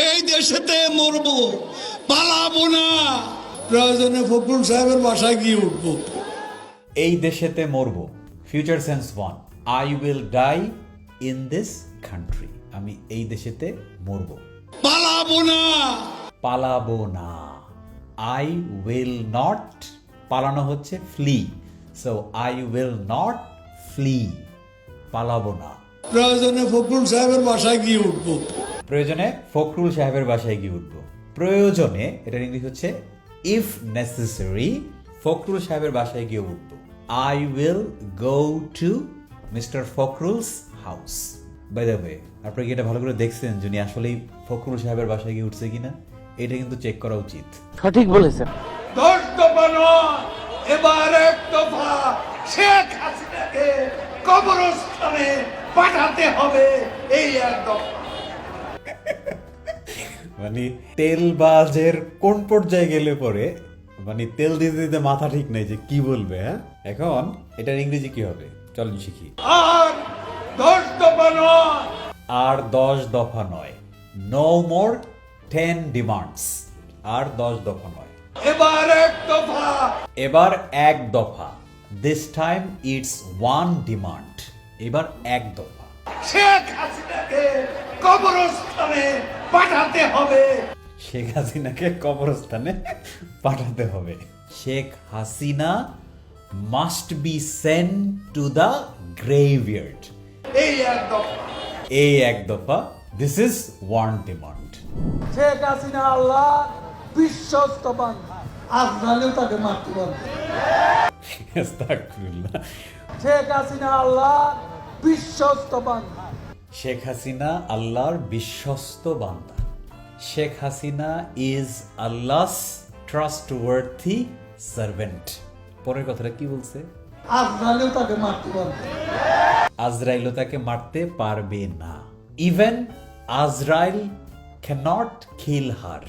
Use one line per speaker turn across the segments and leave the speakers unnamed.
এই দেশেতে মরবো, পালাবো না। প্রয়োজনে ফখরুল সাহেবের বাসায় গিয়ে উঠবো।
এই দেশেতে মরবো, future tense 1, I will die in this country. আমি এই দেশেতে মরবো,
পালাবো না।
পালাবো না। আই উইল নট, পালানো হচ্ছে flee, so I will not flee, পালাবো না।
প্রয়োজনে ফখরুল সাহেবের বাসায় গিয়ে উঠবো।
প্রয়োজনে ফখরুল সাহেবের বাসায় গিয়ে উঠবো। প্রয়োজনে, এটার ইংলিশ হচ্ছে ইফ নেসেসারি, ফখরুল সাহেবের বাসায় গিয়ে উঠবো। I will go to mister Fakhrul's house. By the way, আপনি কি এটা ভালো করে দেখছেন যিনি আসলেই ফখরুল সাহেবের বাসায় গিয়ে উঠছে কিনা? এটা কিন্তু চেক করা উচিত।
সঠিক বলেছেন।
10 দফা নয়, এবার 1 দফা। শেখ হাসিনাকে কবরস্থানে পাঠাতে হবে, এই 1 দফা।
মানে তেলবাজের কোন পর্যায়ে গেলে পরে মানে তেল দিতে দিতে মাথা ঠিক নেই যে কি বলবে। হ্যাঁ, এখন এটার ইংরেজি কি হবে চল শিখি।
আর 10 দফা নয়,
আর 10 দফা নয়, নো মোর 10 ডিমান্ডস। আর 10 দফা নয়,
এবার 1 দফা।
এবার 1 দফা। This time it's 1 demand. এবার 1 দফা।
শেখ হাসিনাকে কবরস্থানে পাঠাতে হবে।
শেখ হাসিনাকে কবরস্থানে পাঠাতে হবে। Sheikh Hasina must be sent to the graveyard.
এই 1 দফা।
এই 1 দফা। This is 1 demand.
Sheikh Hasina আল্লাহ বিশ্বস্ত বান্দা, আজরাইলও তাকে মারতে পারবে।
আস্তাগফিরুল্লাহ।
শেখ হাসিনা আল্লাহ বিশ্বস্ত বান্দা।
শেখ হাসিনা আল্লাহর বিশ্বস্ত বান্দা। Sheikh Hasina is Allah's trustworthy servant. পরের কথাটা কি বলছে?
আজরাইলও তাকে মারতে পারবে।
আজরাইলও তাকে মারতে পারবে না। ইভেন আজরাইল ক্যানট কিল হার।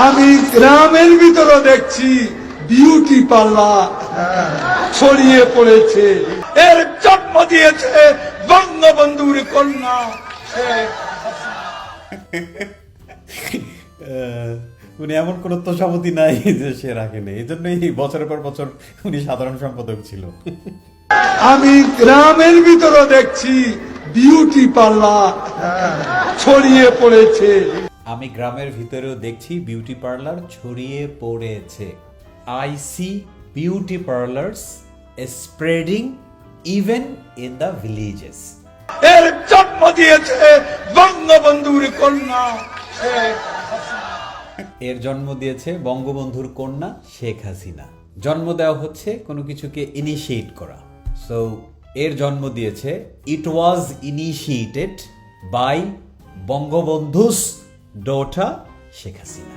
আমি গ্রামের ভিতরে দেখছি বিউটি পার্লার ছড়িয়ে পড়েছে। এর জন্ম দিয়েছে বঙ্গবন্ধুর কন্যা শেখ
উনি এমন কোন তোষামতি নাই যে সে রাখেনি, এই জন্যই বছরের পর বছর উনি সাধারণ সম্পাদক ছিল।
আমি গ্রামের ভিতরে দেখছি বিউটি পার্লার ছড়িয়ে পড়েছে।
আমি গ্রামের ভিতরেও দেখছি বিউটি পার্লার ছড়িয়ে পড়েছে। I see beauty parlours spreading even in the villages.
এর জন্ম দিয়েছে বঙ্গবন্ধুর কন্যা শেখ
এর জন্ম দিয়েছে বঙ্গবন্ধুর কন্যা শেখ হাসিনা। জন্ম দেওয়া হচ্ছে কোনো কিছুকে ইনিশিয়েট করা। সো এর জন্ম দিয়েছে, it was initiated by Bangabandhu's daughter Sheikh Hasina.